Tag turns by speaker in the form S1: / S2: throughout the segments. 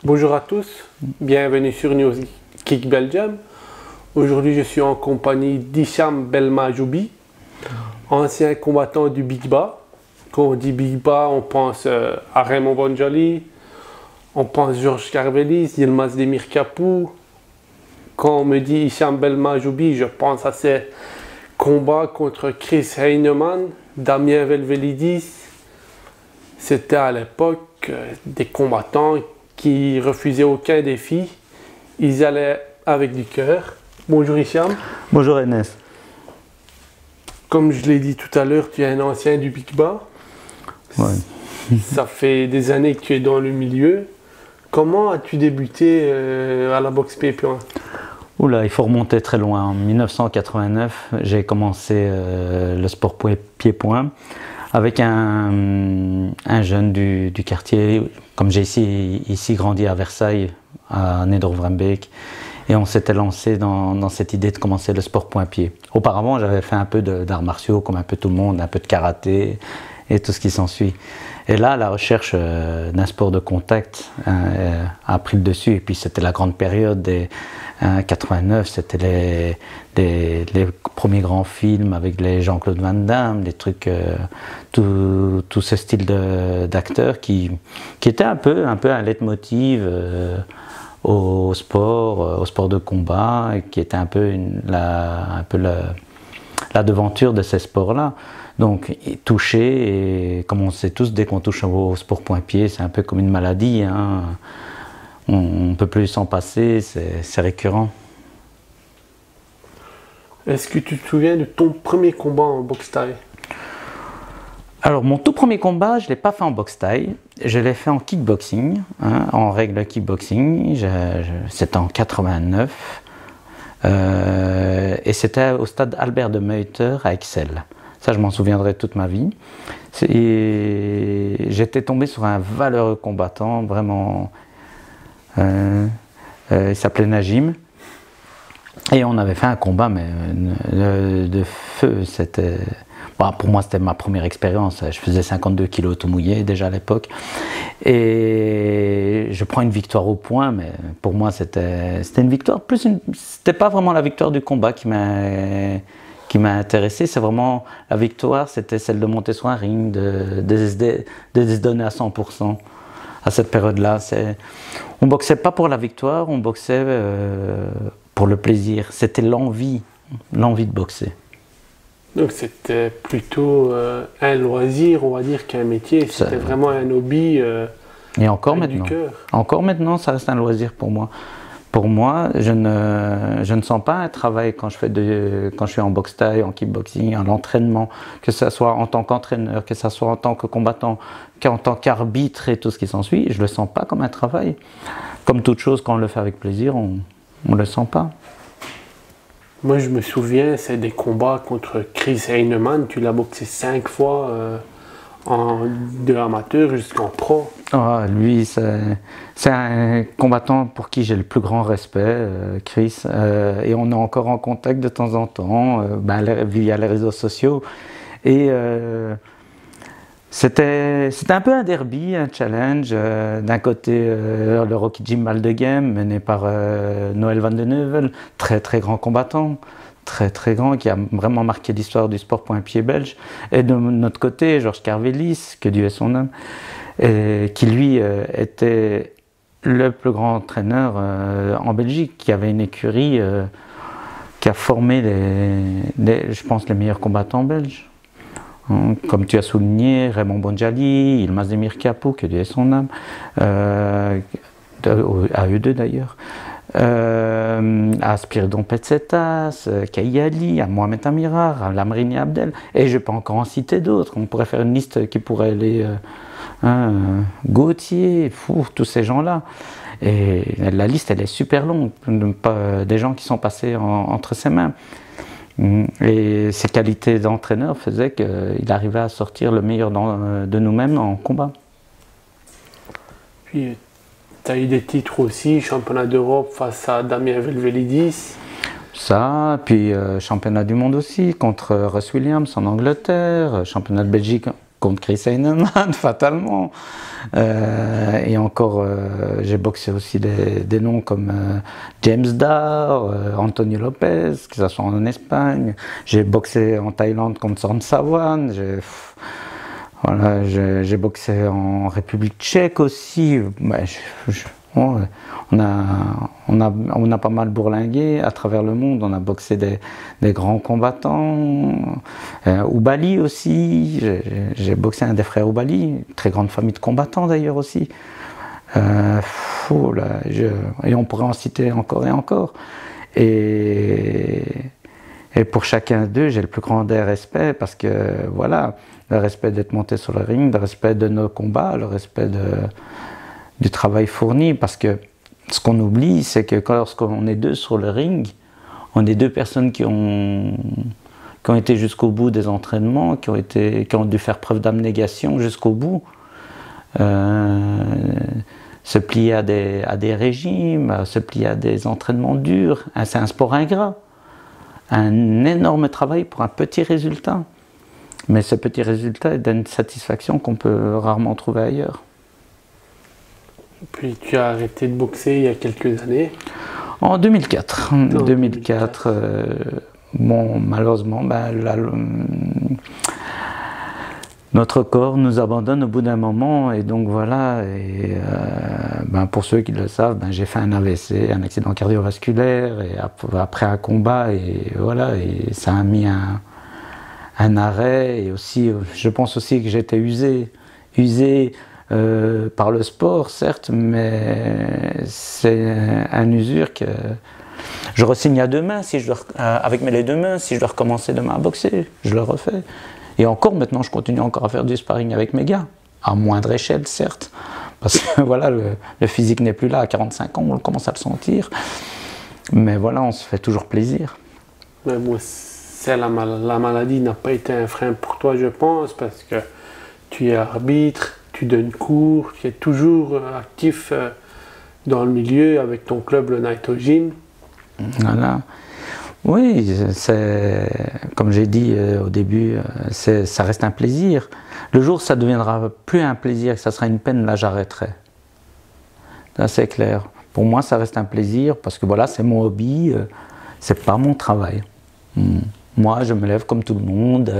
S1: Bonjour à tous, bienvenue sur News Kick Belgium. Aujourd'hui, je suis en compagnie d'Hicham Belmajoubi, ancien combattant du Big Ba. Quand on dit Big Ba, on pense à Raymond Bonjali, on pense Georges Karvelis, Yilmaz Demir Kapou. Quand on me dit Hicham Belmajoubi, je pense à ses combats contre Chris Heinemann, Damien Velvelidis. C'était à l'époque des combattants qui refusaient aucun défi. Ils allaient avec du cœur. Bonjour Hicham.
S2: Bonjour Enes.
S1: Comme je l'ai dit tout à l'heure, tu es un ancien du Big Ba.
S2: Ouais.
S1: Ça fait des années que tu es dans le milieu. Comment as-tu débuté à la boxe pied-point?
S2: Oula, il faut remonter très loin. En 1989, j'ai commencé le sport pied-point avec un jeune du quartier. Comme j'ai ici grandi à Versailles, à Neder-Vrembeek, et on s'était lancé dans cette idée de commencer le sport point-pied. Auparavant, j'avais fait un peu d'arts martiaux, comme un peu tout le monde, un peu de karaté et tout ce qui s'ensuit. Et là, la recherche d'un sport de contact a pris le dessus. Et puis, c'était la grande période des 89, c'était les premiers grands films avec les Jean-Claude Van Damme, des trucs, tout ce style d'acteurs qui était un peu un leitmotiv au sport de combat, et qui était un peu la devanture de ces sports-là. Donc toucher, et comme on sait tous, dès qu'on touche au sport point-pied, c'est un peu comme une maladie, hein. On ne peut plus s'en passer, c'est récurrent.
S1: Est-ce que tu te souviens de ton premier combat en boxe thaï?
S2: Alors mon tout premier combat, je ne l'ai pas fait en boxe thaï, je l'ai fait en kickboxing, hein, en règle kickboxing, c'était en 89, et c'était au stade Albert de Meuter à Excel. Ça, je m'en souviendrai toute ma vie. J'étais tombé sur un valeureux combattant, vraiment. Il s'appelait Najim. Et on avait fait un combat mais, de feu. Bon, pour moi, c'était ma première expérience. Je faisais 52 kilos tout mouillé déjà à l'époque. Et je prends une victoire au point, mais pour moi, c'était une victoire. C'était pas vraiment la victoire du combat qui m'a intéressé, c'est vraiment la victoire, c'était celle de monter sur un ring, de se donner à 100% à cette période-là. On boxait pas pour la victoire, on boxait pour le plaisir. C'était l'envie de boxer.
S1: Donc c'était plutôt un loisir, on va dire, qu'un métier. C'était vraiment un hobby.
S2: Et encore
S1: avec
S2: maintenant,
S1: du cœur.
S2: encore maintenant, ça reste un loisir pour moi. Pour moi, je ne sens pas un travail quand je suis en boxe thaï, en kickboxing, en entraînement, que ce soit en tant qu'entraîneur, que ce soit en tant que combattant, qu'en tant qu'arbitre et tout ce qui s'ensuit. Je ne le sens pas comme un travail. Comme toute chose, quand on le fait avec plaisir, on ne le sent pas.
S1: Moi, je me souviens, c'est des combats contre Chris Heinemann. Tu l'as boxé 5 fois de amateur jusqu'en pro.
S2: Ah, lui, c'est un combattant pour qui j'ai le plus grand respect, Chris. Et on est encore en contact de temps en temps, via les réseaux sociaux. Et c'était un peu un derby, un challenge. D'un côté, le Rocky Gym Maldegem, mené par Noël Van den Heuvel, très très grand combattant, très grand, qui a vraiment marqué l'histoire du sport point-pied belge. Et de notre côté, Georges Karvelis, que Dieu ait son âme, qui lui était le plus grand entraîneur en Belgique, qui avait une écurie qui a formé je pense, les meilleurs combattants belges. Comme tu as souligné, Raymond Bonjali, Yilmaz Demir Kapou, que Dieu ait son âme, à eux deux d'ailleurs, à Spiridon Petsetas, Kayali, à Mohamed Amirar, à Lamrini Abdel, et je peux encore en citer d'autres. On pourrait faire une liste qui pourrait aller Gauthier, tous ces gens-là. Et la liste, elle est super longue, des gens qui sont passés entre ses mains. Et ses qualités d'entraîneur faisaient qu'il arrivait à sortir le meilleur de nous-mêmes en combat.
S1: Puis, tu as eu des titres aussi, championnat d'Europe face à Damien Velvelidis.
S2: Ça, puis championnat du monde aussi, contre Russ Williams en Angleterre, championnat de Belgique contre Chris Heinemann, fatalement. Et encore, j'ai boxé aussi des noms comme James Dar, Antonio Lopez, que ce soit en Espagne. J'ai boxé en Thaïlande contre Sorn Sawan. Voilà, j'ai boxé en République tchèque aussi. On a pas mal bourlingué à travers le monde. On a boxé des grands combattants. Oubali aussi. J'ai boxé un des frères Oubali, très grande famille de combattants d'ailleurs aussi. Et on pourrait en citer encore et encore. Et pour chacun d'eux, j'ai le plus grand des respects parce que voilà, le respect d'être monté sur le ring, le respect de nos combats, le respect du travail fourni, parce que ce qu'on oublie, c'est que lorsqu'on est deux sur le ring, on est deux personnes qui ont été jusqu'au bout des entraînements, qui ont dû faire preuve d'abnégation jusqu'au bout, se plier à des régimes, se plier à des entraînements durs. C'est un sport ingrat, un énorme travail pour un petit résultat. Mais ce petit résultat donne une satisfaction qu'on peut rarement trouver ailleurs.
S1: Puis tu as arrêté de boxer il y a quelques années.
S2: En 2004. En 2004, bon, malheureusement, notre corps nous abandonne au bout d'un moment. Et donc voilà, pour ceux qui le savent, j'ai fait un AVC, un accident cardiovasculaire, et après un combat, et voilà, et ça a mis un arrêt. Et aussi, je pense aussi que j'étais usé par le sport, certes, mais c'est une usure que je re-signe à deux mains, avec mes deux mains, si je dois recommencer demain à boxer, je le refais. Et encore maintenant, je continue encore à faire du sparring avec mes gars, à moindre échelle, certes, parce que voilà, le physique n'est plus là à 45 ans, on commence à le sentir, mais voilà, on se fait toujours plaisir.
S1: Mais moi, la maladie n'a pas été un frein pour toi, je pense, parce que tu es arbitre, tu donnes cours, tu es toujours actif dans le milieu avec ton club, le Naito Gym.
S2: Voilà. Oui, comme j'ai dit au début, ça reste un plaisir. Le jour où ça deviendra plus un plaisir, que ça sera une peine, là j'arrêterai. Là c'est clair. Pour moi, ça reste un plaisir parce que voilà, c'est mon hobby, c'est pas mon travail. Moi, je me lève comme tout le monde,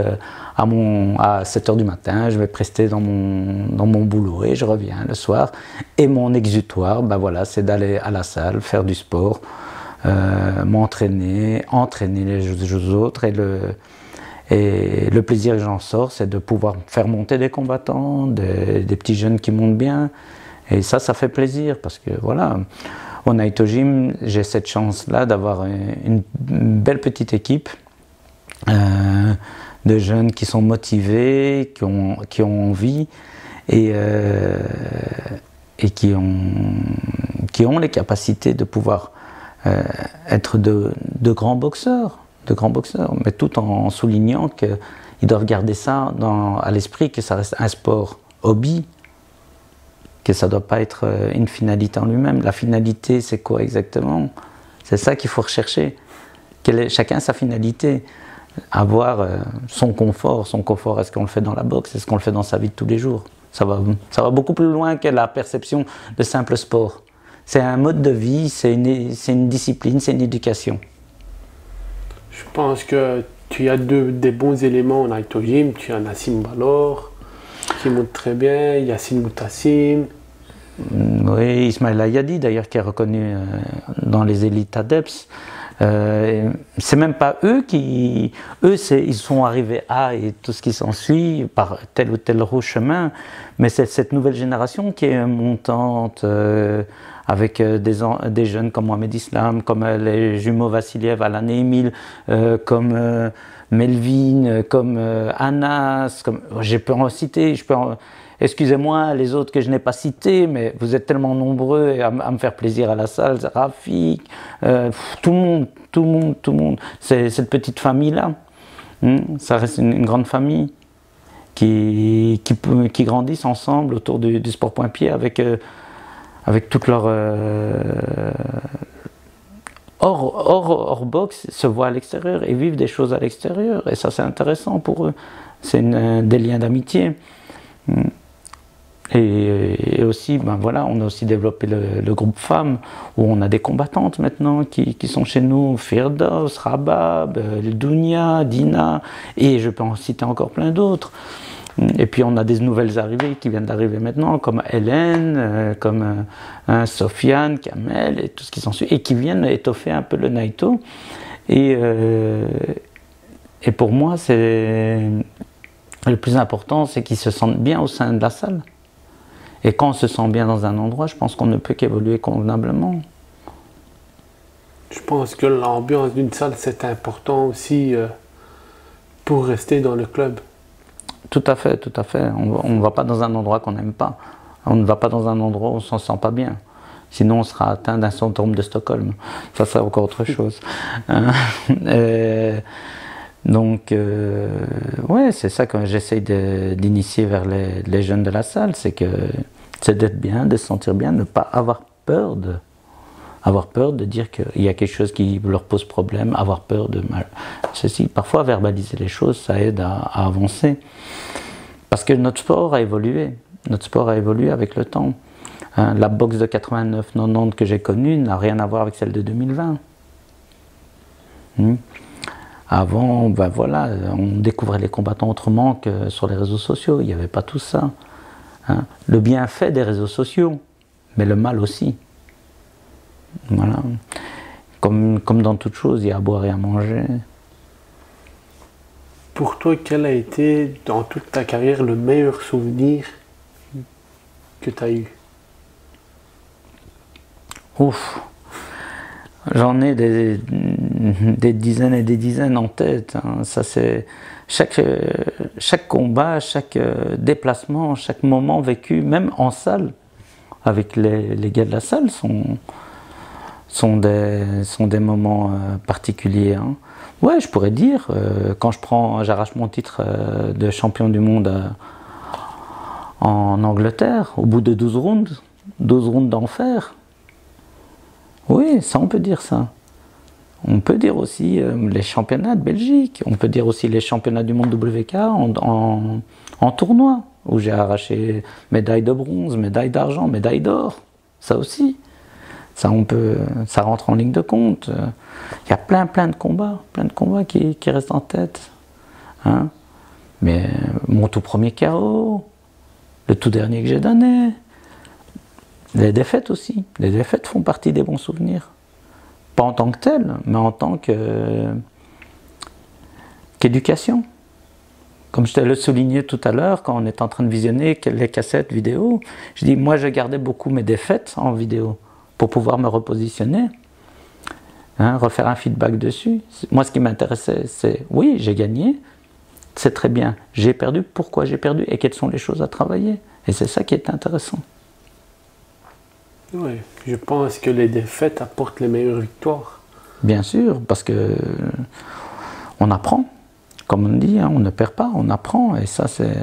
S2: à 7 h du matin, je vais prester dans mon boulot et je reviens le soir. Et mon exutoire, voilà, c'est d'aller à la salle, faire du sport, m'entraîner, entraîner les autres. Et le plaisir que j'en sors, c'est de pouvoir faire monter des combattants, des petits jeunes qui montent bien. Et ça fait plaisir parce que voilà, au Naito Gym, j'ai cette chance-là d'avoir une belle petite équipe. De jeunes qui sont motivés, qui ont envie et qui ont les capacités de pouvoir être de grands boxeurs, mais tout en soulignant qu'ils doivent garder ça à l'esprit, que ça reste un sport hobby, que ça ne doit pas être une finalité en lui-même. La finalité, c'est quoi exactement? C'est ça qu'il faut rechercher. Chacun sa finalité. Avoir son confort, est-ce qu'on le fait dans la boxe, est-ce qu'on le fait dans sa vie de tous les jours? Ça va beaucoup plus loin que la perception de simple sport. C'est un mode de vie, c'est une discipline, c'est une éducation.
S1: Je pense que tu as des bons éléments en Naito Gym. Tu as Nassim Balor qui monte très bien, Yassine Moutassine.
S2: Oui, Ismaël Ayadi d'ailleurs qui est reconnu dans les élites ADEPS. C'est même pas eux ils sont arrivés à et tout ce qui s'ensuit par tel ou tel chemin, mais c'est cette nouvelle génération qui est montante avec des jeunes comme Mohamed Islam, comme les jumeaux Vassiliev, Alan et Emile, comme Melvin, comme Anas, je peux en citer, excusez-moi les autres que je n'ai pas cités, mais vous êtes tellement nombreux à me faire plaisir à la salle, Rafik, tout le monde, c'est cette petite famille-là, ça reste une grande famille qui grandissent ensemble autour du sport point-pied avec toute leur... hors boxe, se voient à l'extérieur et vivent des choses à l'extérieur, et ça c'est intéressant pour eux. c'est des liens d'amitié. Et aussi, ben voilà, on a aussi développé le groupe femmes, où on a des combattantes maintenant qui sont chez nous, Firdaus, Rabab, Dounia, Dina, et je peux en citer encore plein d'autres. Et puis on a des nouvelles arrivées qui viennent d'arriver maintenant, comme Hélène, comme Sofiane, Kamel, et tout ce qui s'en suit, et qui viennent étoffer un peu le Naito. Et pour moi, le plus important, c'est qu'ils se sentent bien au sein de la salle. Et quand on se sent bien dans un endroit, je pense qu'on ne peut qu'évoluer convenablement.
S1: Je pense que l'ambiance d'une salle, c'est important aussi pour rester dans le club.
S2: Tout à fait, tout à fait. On ne va pas dans un endroit qu'on n'aime pas. On ne va pas dans un endroit où on ne s'en sent pas bien. Sinon, on sera atteint d'un syndrome de Stockholm. Ça, c'est encore autre chose. Donc, ouais, c'est ça que j'essaye d'initier vers les jeunes de la salle, c'est d'être bien, de se sentir bien, ne pas avoir peur de dire qu'il y a quelque chose qui leur pose problème, avoir peur de mal. Ceci, parfois, verbaliser les choses, ça aide à avancer. Parce que notre sport a évolué. Notre sport a évolué avec le temps. La boxe de 89-90 que j'ai connue n'a rien à voir avec celle de 2020. Avant, ben voilà, on découvrait les combattants autrement que sur les réseaux sociaux. Il n'y avait pas tout ça. Le bienfait des réseaux sociaux, mais le mal aussi. Voilà. Comme dans toute chose, il y a à boire et à manger.
S1: Pour toi, quel a été, dans toute ta carrière, le meilleur souvenir que tu as eu?
S2: Ouf, j'en ai des dizaines et des dizaines en tête. Ça, c'est chaque combat, chaque déplacement, chaque moment vécu, même en salle, avec les gars de la salle, sont des moments particuliers. Ouais, je pourrais dire, quand j'arrache mon titre de champion du monde en Angleterre, au bout de 12 rounds d'enfer. Oui, ça on peut dire ça. On peut dire aussi les championnats de Belgique, on peut dire aussi les championnats du monde WK en tournoi, où j'ai arraché médaille de bronze, médaille d'argent, médaille d'or, ça aussi. Ça rentre en ligne de compte. Il y a plein de combats qui restent en tête. Mais mon tout premier KO, le tout dernier que j'ai donné, les défaites aussi. Les défaites font partie des bons souvenirs. Pas en tant que telles, mais en tant qu'éducation. Comme je te le soulignais tout à l'heure, quand on est en train de visionner les cassettes vidéo, je dis, moi je gardais beaucoup mes défaites en vidéo pour pouvoir me repositionner, refaire un feedback dessus. Moi ce qui m'intéressait, c'est, oui, j'ai gagné, c'est très bien. J'ai perdu, pourquoi j'ai perdu et quelles sont les choses à travailler. Et c'est ça qui est intéressant.
S1: Oui, je pense que les défaites apportent les meilleures victoires.
S2: Bien sûr, parce que on apprend. Comme on dit, on ne perd pas, on apprend. Et ça, c'est...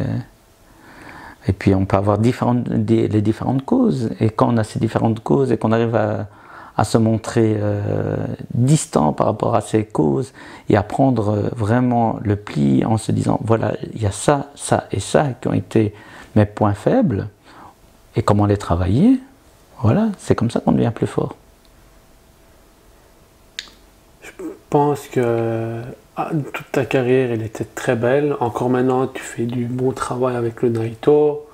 S2: Et puis on peut avoir les différentes causes. Et quand on a ces différentes causes et qu'on arrive à se montrer distant par rapport à ces causes et à prendre vraiment le pli en se disant, voilà, il y a ça, ça et ça qui ont été mes points faibles, et comment les travailler, voilà, c'est comme ça qu'on devient plus fort.
S1: Je pense que toute ta carrière, elle était très belle. Encore maintenant, tu fais du bon travail avec le Naito.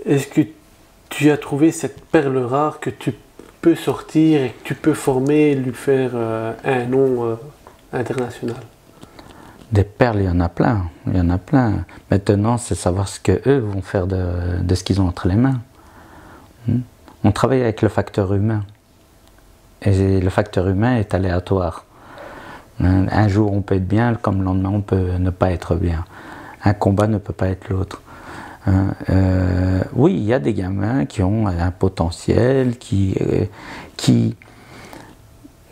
S1: Est-ce que tu as trouvé cette perle rare que tu peux sortir et que tu peux former et lui faire un nom international?
S2: Des perles, il y en a plein. Il y en a plein. Maintenant, c'est savoir ce qu'eux vont faire de ce qu'ils ont entre les mains. On travaille avec le facteur humain. Et le facteur humain est aléatoire. Un jour on peut être bien, comme le lendemain on peut ne pas être bien. Un combat ne peut pas être l'autre. Oui, il y a des gamins qui ont un potentiel, qui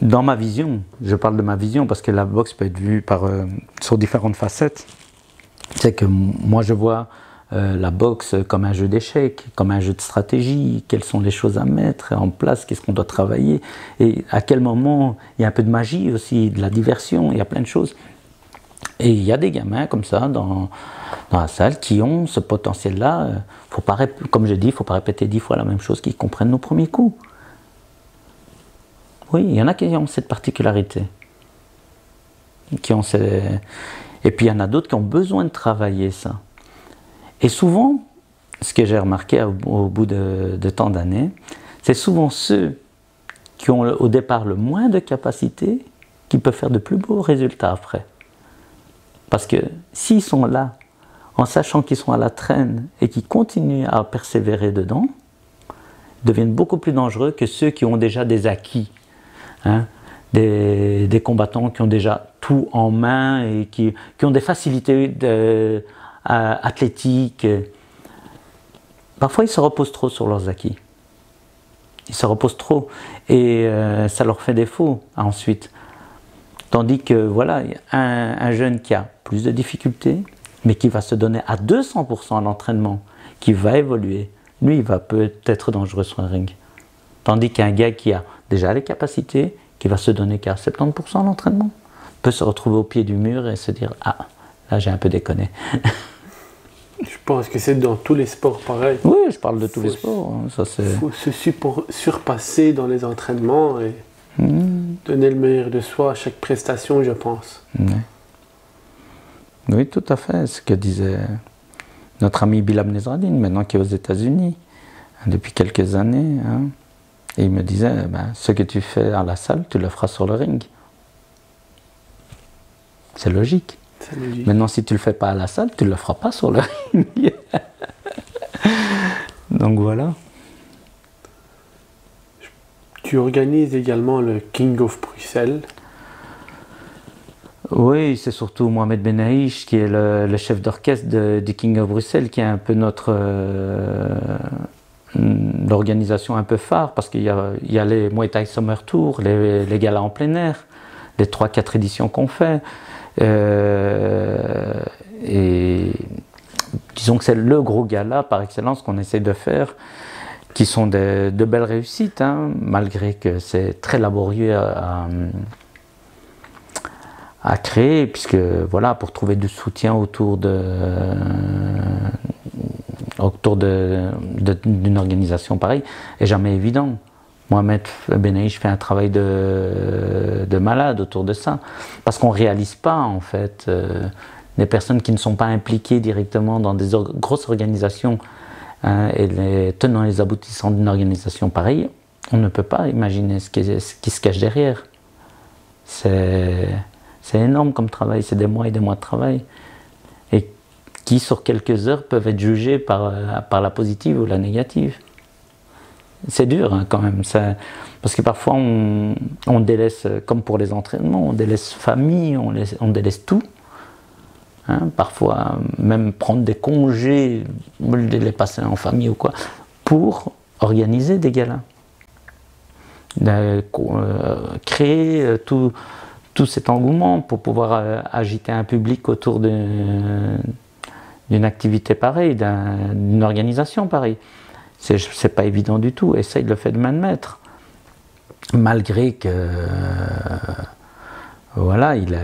S2: dans ma vision, je parle de ma vision parce que la boxe peut être vue sur différentes facettes. C'est que moi je vois la boxe comme un jeu d'échecs, comme un jeu de stratégie, quelles sont les choses à mettre en place, qu'est-ce qu'on doit travailler, et à quel moment il y a un peu de magie aussi, de la diversion, il y a plein de choses. Et il y a des gamins comme ça dans la salle qui ont ce potentiel-là. Comme j'ai dit, il ne faut pas répéter 10 fois la même chose, qu'ils comprennent nos premiers coups. Oui, il y en a qui ont cette particularité. Et puis il y en a d'autres qui ont besoin de travailler ça. Et souvent, ce que j'ai remarqué au bout de tant d'années, c'est souvent ceux qui ont au départ le moins de capacité qui peuvent faire de plus beaux résultats après. Parce que s'ils sont là, en sachant qu'ils sont à la traîne et qu'ils continuent à persévérer dedans, ils deviennent beaucoup plus dangereux que ceux qui ont déjà des acquis. Hein, des combattants qui ont déjà tout en main et qui ont des facilités athlétiques. Parfois, ils se reposent trop sur leurs acquis. Ils se reposent trop et ça leur fait défaut ensuite. Tandis que voilà, un jeune qui a plus de difficultés, mais qui va se donner à 200% à l'entraînement, qui va évoluer, lui, il va peut-être dangereux sur un ring. Tandis qu'un gars qui a déjà les capacités, qui va se donner qu'à 70% à l'entraînement, peut se retrouver au pied du mur et se dire « Ah, là j'ai un peu déconné ».
S1: Je pense que c'est dans tous les sports pareil.
S2: Oui, je parle de tous les sports. Il
S1: faut se surpasser dans les entraînements et donner le meilleur de soi à chaque prestation, je pense.
S2: Oui, tout à fait. Ce que disait notre ami Bilal Nesradine, maintenant qui est aux États-Unis, depuis quelques années. Hein. Et il me disait, ce que tu fais à la salle, tu le feras sur le ring. C'est logique. Maintenant, si tu ne le fais pas à la salle, tu ne le feras pas sur le ring. Donc voilà.
S1: Tu organises également le King of Bruxelles.
S2: Oui, c'est surtout Mohamed Benaïch qui est le chef d'orchestre du King of Bruxelles, qui est un peu l'organisation un peu phare, parce qu'il y a les Muay Thai Summer Tour, les galas en plein air, les 3-4 éditions qu'on fait. Et disons que c'est le gros gala par excellence qu'on essaie de faire, qui sont de belles réussites, hein, malgré que c'est très laborieux à créer, puisque voilà, pour trouver du soutien autour d'une organisation pareille est jamais évident. Mohamed Benaïch fait un travail de malade autour de ça, parce qu'on ne réalise pas en fait les personnes qui ne sont pas impliquées directement dans des grosses organisations et les tenants et les aboutissants d'une organisation pareille, on ne peut pas imaginer ce qui se cache derrière. C'est énorme comme travail, c'est des mois et des mois de travail, et qui sur quelques heures peuvent être jugés par la positive ou la négative. C'est dur hein, quand même, parce que parfois on délaisse, comme pour les entraînements, on délaisse famille, on délaisse tout. Hein, parfois même prendre des congés, les passer en famille ou quoi, pour organiser des galas. Créer tout cet engouement pour pouvoir agiter un public autour d'une activité pareille, d'une organisation pareille. C'est pas évident du tout, et ça il le fait de main de maître. Malgré que, voilà, il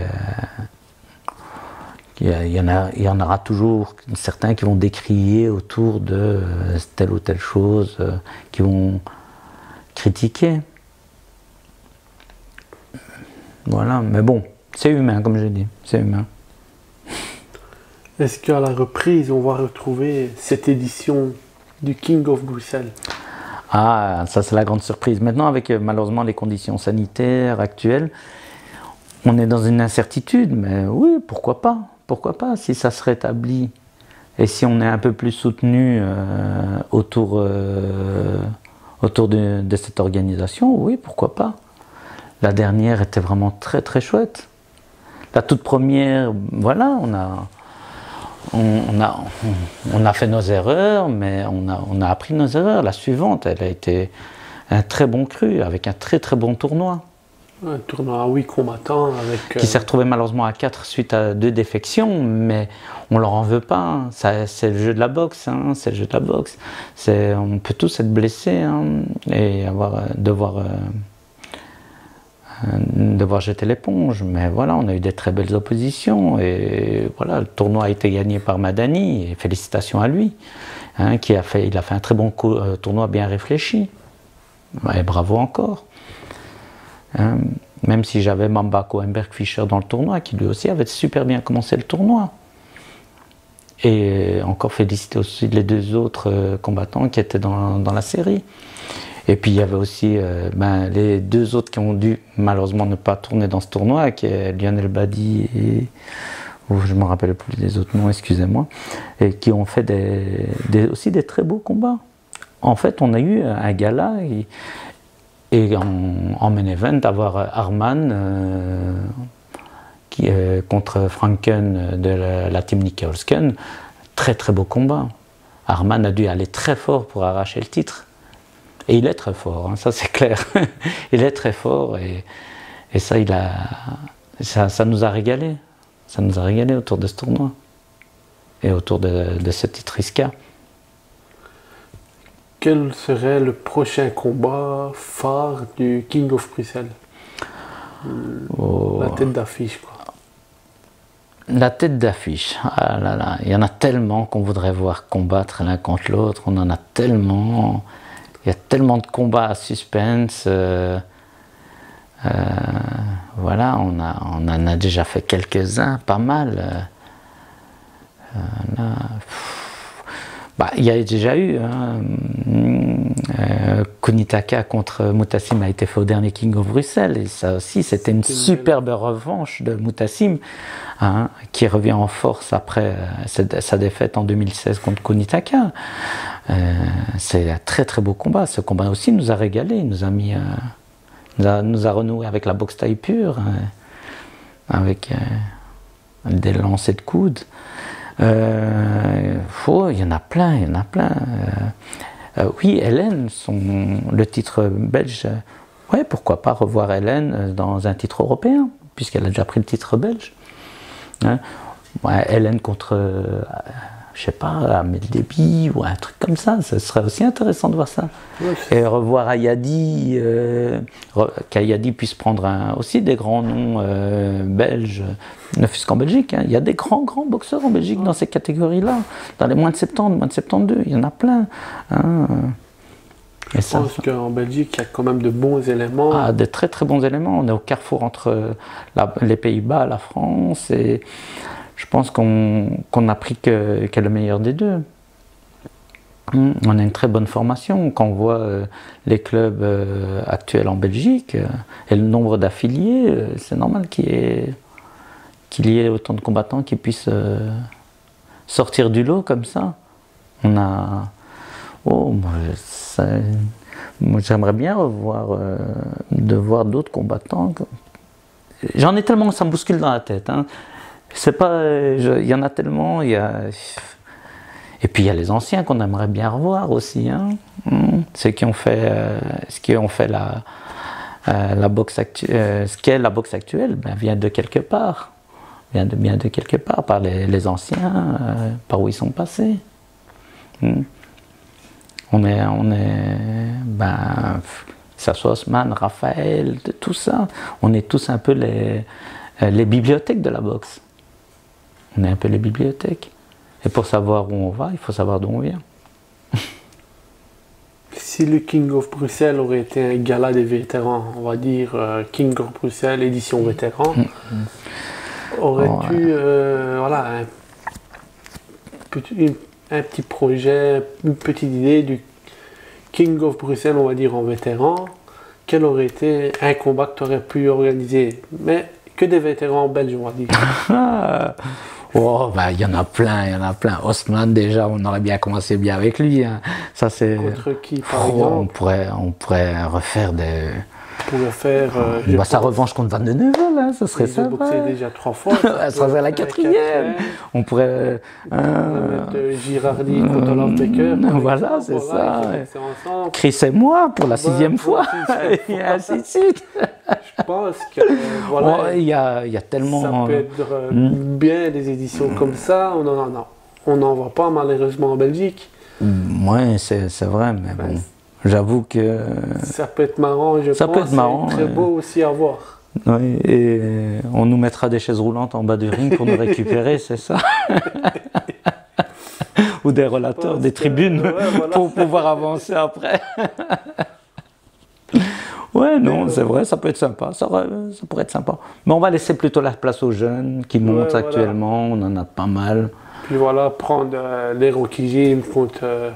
S2: y en aura toujours certains qui vont décrier autour de telle ou telle chose, qui vont critiquer. Voilà, mais bon, c'est humain, comme je dis, c'est humain.
S1: Est-ce qu'à la reprise, on va retrouver cette édition du King of Bruxelles?
S2: Ah, ça c'est la grande surprise. Maintenant, avec malheureusement les conditions sanitaires actuelles, on est dans une incertitude, mais oui, pourquoi pas? Pourquoi pas, si ça se rétablit et si on est un peu plus soutenu autour de cette organisation, oui, pourquoi pas. La dernière était vraiment très très chouette. La toute première, voilà, on a fait nos erreurs, mais on a appris nos erreurs. La suivante, elle a été un très bon cru, avec un très très bon tournoi.
S1: Un tournoi à 8 combattants avec...
S2: Qui s'est retrouvé malheureusement à 4 suite à 2 défections, mais on leur en veut pas. C'est le jeu de la boxe, hein, c'est le jeu de la boxe. On peut tous être blessés hein, et devoir devoir jeter l'éponge. Mais voilà, on a eu des très belles oppositions. Et voilà, le tournoi a été gagné par Madani. Et félicitations à lui. Hein, il a fait un très bon tournoi bien réfléchi. Et bravo encore. Hein, même si j'avais Mamba Cohenberg-Fischer dans le tournoi, qui lui aussi avait super bien commencé le tournoi. Et encore féliciter aussi les deux autres combattants qui étaient dans la série. Et puis il y avait aussi les deux autres qui ont dû malheureusement ne pas tourner dans ce tournoi, qui est Lionel Badi et je ne me rappelle plus des autres noms, excusez-moi, et qui ont fait aussi des très beaux combats. En fait, on a eu un gala et en main event avoir Arman contre Franken de la team Nicholsken. Très très beau combat. Arman a dû aller très fort pour arracher le titre. Et il est très fort, hein, ça c'est clair. Il est très fort et ça, ça nous a régalé. Ça nous a régalé autour de ce tournoi et autour de ce titre ISCA.
S1: Quel serait le prochain combat phare du King of Bruxelles? La tête d'affiche, quoi.
S2: La tête d'affiche, ah là là, il y en a tellement qu'on voudrait voir combattre l'un contre l'autre, on en a tellement, il y a tellement de combats à suspense, voilà, on en a déjà fait quelques-uns, pas mal. Il y a déjà eu, Kunitaka contre Mutassim a été fait au dernier King of Bruxelles, et ça aussi c'était une superbe revanche de Mutassim, qui revient en force après sa défaite en 2016 contre Kunitaka. C'est un très très beau combat, ce combat aussi nous a régalé, il nous a mis, nous a renoué avec la boxe taille pure, avec des lancers de coude. Il y en a plein, il y en a plein. Oui, Hélène, le titre belge, ouais, pourquoi pas revoir Hélène dans un titre européen, puisqu'elle a déjà pris le titre belge. Hein, ouais, Hélène contre, je sais pas, Amel Déby ou un truc comme ça, ce serait aussi intéressant de voir ça. Ouais, et revoir Ayadi, qu'Ayadi puisse prendre aussi des grands noms belges, ne fût-ce qu'en Belgique. Hein. Il y a des grands boxeurs en Belgique dans ces catégories-là, dans les moins de 70, moins de 72, il y en a plein. Hein.
S1: Je pense qu'en Belgique, il y a quand même de bons éléments.
S2: Ah, de très très bons éléments. On est au carrefour entre les Pays-Bas, la France, et je pense qu'on n'a pris que le meilleur des deux. On a une très bonne formation. Quand on voit les clubs actuels en Belgique et le nombre d'affiliés, c'est normal qu'il y ait autant de combattants qui puissent sortir du lot comme ça. On a... Oh, moi j'aimerais bien de voir d'autres combattants. J'en ai tellement que ça me bouscule dans la tête. Hein. C'est pas, il y en a tellement. Et puis il y a les anciens qu'on aimerait bien revoir aussi. Hein. Ceux qui ont fait, la boxe actuelle, ce qu'est la boxe actuelle, vient de quelque part. Vient de quelque part, par les anciens, par où ils sont passés. On est que ça soit Osman, Raphaël, tout ça, on est tous un peu les bibliothèques de la boxe. On est un peu les bibliothèques. Et pour savoir où on va, il faut savoir d'où on vient.
S1: Si le King of Bruxelles aurait été un gala des vétérans, on va dire King of Bruxelles édition vétéran, aurais-tu voilà, un petit projet, une petite idée du King of Bruxelles, on va dire en vétéran, quel aurait été un combat que tu aurais pu organiser, mais que des vétérans belges, on va dire.
S2: Oh, il y en a plein, il y en a plein. Osman, déjà, on aurait bien commencé bien avec lui. Hein. Ça, c'est...
S1: Contre qui, par exemple?
S2: On pourrait refaire des...
S1: On pourrait faire...
S2: sa revanche contre Van de Neuvel, hein, ça serait ça.
S1: Ils ont boxé déjà 3 fois.
S2: Ça serait la 4e. On pourrait...
S1: mettre Girardi contre Olaf Becker.
S2: Voilà, c'est ça. Chris et moi pour la 6e fois. Et ainsi de suite.
S1: Je pense que voilà,
S2: il y a tellement...
S1: Ça peut être bien des éditions comme ça. On n'en voit pas malheureusement en Belgique.
S2: Oui, c'est vrai, mais bon. J'avoue que
S1: Ça peut être marrant, je
S2: ça
S1: pense.
S2: peut être marrant.
S1: Très beau aussi à voir.
S2: Oui, et on nous mettra des chaises roulantes en bas du ring pour nous récupérer, c'est ça? Ou des relateurs, des tribunes,
S1: ouais, voilà.
S2: pour pouvoir avancer après. Ouais, non, c'est vrai, ça peut être sympa, ça pourrait être sympa. Mais on va laisser plutôt la place aux jeunes qui montent
S1: voilà.
S2: actuellement, on en a pas mal.
S1: Puis voilà, prendre les Rocky Gym contre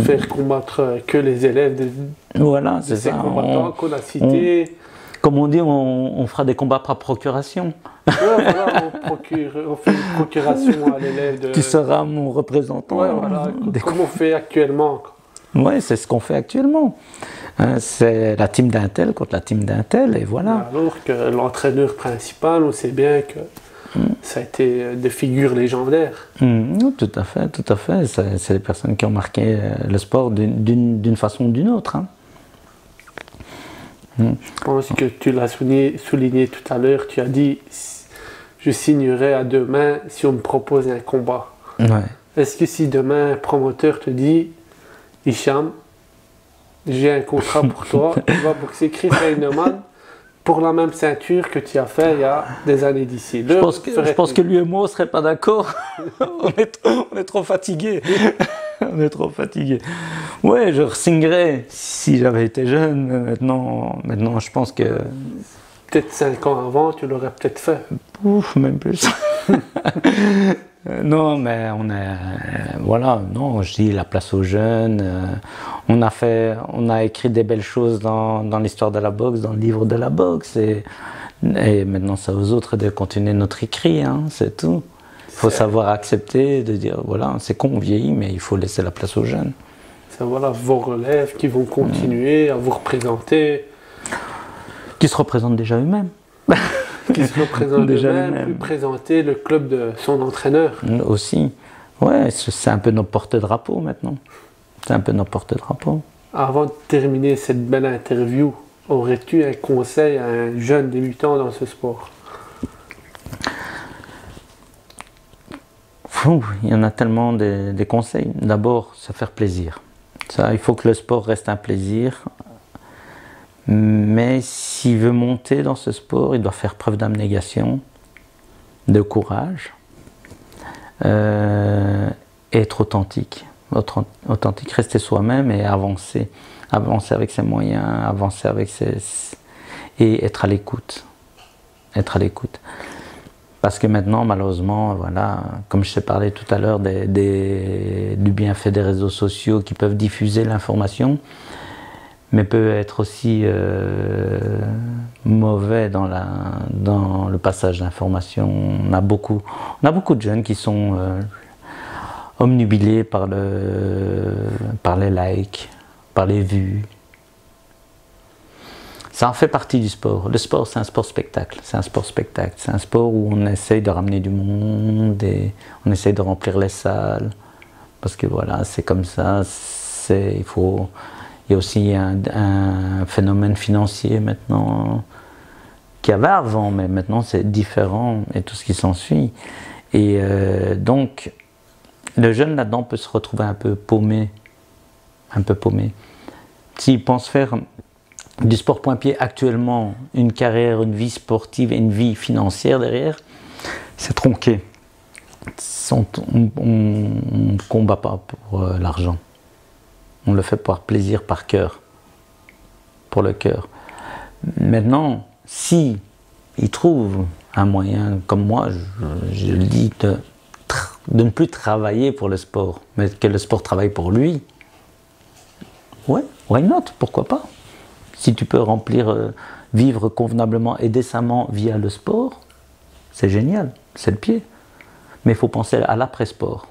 S1: faire combattre que les élèves de
S2: Voilà, c'est
S1: ces
S2: ça.
S1: combattants qu'on a cités.
S2: Comme on dit, on fera des combats par procuration.
S1: Ouais, voilà, on fait une procuration à l'élève de...
S2: Tu seras mon représentant.
S1: Ouais, voilà, comme on fait actuellement.
S2: Oui, c'est ce qu'on fait actuellement. Hein, c'est la team d'un tel contre la team d'un tel, et voilà.
S1: Alors que l'entraîneur principal, on sait bien que ça a été des figures légendaires.
S2: Tout à fait, tout à fait. C'est des personnes qui ont marqué le sport d'une façon ou d'une autre. Hein.
S1: Je pense que tu l'as souligné tout à l'heure, tu as dit « je signerai à deux mains si on me propose un combat
S2: Ouais. ».
S1: Est-ce que si demain un promoteur te dit « Hicham, j'ai un contrat pour toi, tu vas boxer Chris Heinemann pour la même ceinture que tu as fait il y a des années d'ici ».
S2: Je pense que lui et moi, on ne serait pas d'accord. on est trop fatigués. On est trop fatigués. Ouais, je re-signerais si j'avais été jeune. Maintenant, je pense que...
S1: Peut-être 5 ans avant, tu l'aurais peut-être fait.
S2: Ouf, même plus. Non, mais on est... voilà, non, je dis la place aux jeunes. On a écrit des belles choses dans l'histoire de la boxe, dans le livre de la boxe. Et maintenant, c'est aux autres de continuer notre écrit, hein, c'est tout. Il faut savoir accepter, de dire, voilà, c'est con, on vieillit, mais il faut laisser la place aux jeunes.
S1: C'est voilà, vos relèves qui vont continuer à vous représenter.
S2: Qui se représentent déjà eux-mêmes.
S1: Qui se représentent
S2: déjà
S1: eux-mêmes, puis présenter le club de son entraîneur.
S2: Aussi. Ouais, c'est un peu notre porte-drapeau maintenant. C'est un peu notre porte-drapeau.
S1: Avant de terminer cette belle interview, aurais-tu un conseil à un jeune débutant dans ce sport?
S2: Il y en a tellement des conseils. D'abord, se faire plaisir. Ça, il faut que le sport reste un plaisir. Mais s'il veut monter dans ce sport, il doit faire preuve d'abnégation, de courage, et être authentique. Authentique, rester soi-même et avancer. Avancer avec ses moyens, avancer avec et être à l'écoute. Être à l'écoute. Parce que maintenant, malheureusement, voilà, comme je t'ai parlé tout à l'heure du bienfait des réseaux sociaux qui peuvent diffuser l'information, mais peut être aussi mauvais dans le passage d'informations. On a beaucoup de jeunes qui sont omnubilés par les likes, par les vues. Ça en fait partie du sport. Le sport, c'est un sport spectacle. C'est un sport spectacle. C'est un sport où on essaye de ramener du monde et on essaye de remplir les salles. Parce que voilà, c'est comme ça. Il y a aussi un phénomène financier maintenant qu'il y avait avant, mais maintenant c'est différent et tout ce qui s'ensuit. Et donc, le jeune là-dedans peut se retrouver un peu paumé. Un peu paumé. S'il pense faire du sport point-pied actuellement, une carrière, une vie sportive et une vie financière derrière, c'est tronqué. On ne combat pas pour l'argent. On le fait par plaisir, par cœur, pour le cœur. Maintenant, si il trouve un moyen, comme moi, je le dis, de ne plus travailler pour le sport, mais que le sport travaille pour lui, ouais, why not, pourquoi pas? Si tu peux vivre convenablement et décemment via le sport, c'est génial, c'est le pied. Mais il faut penser à l'après-sport.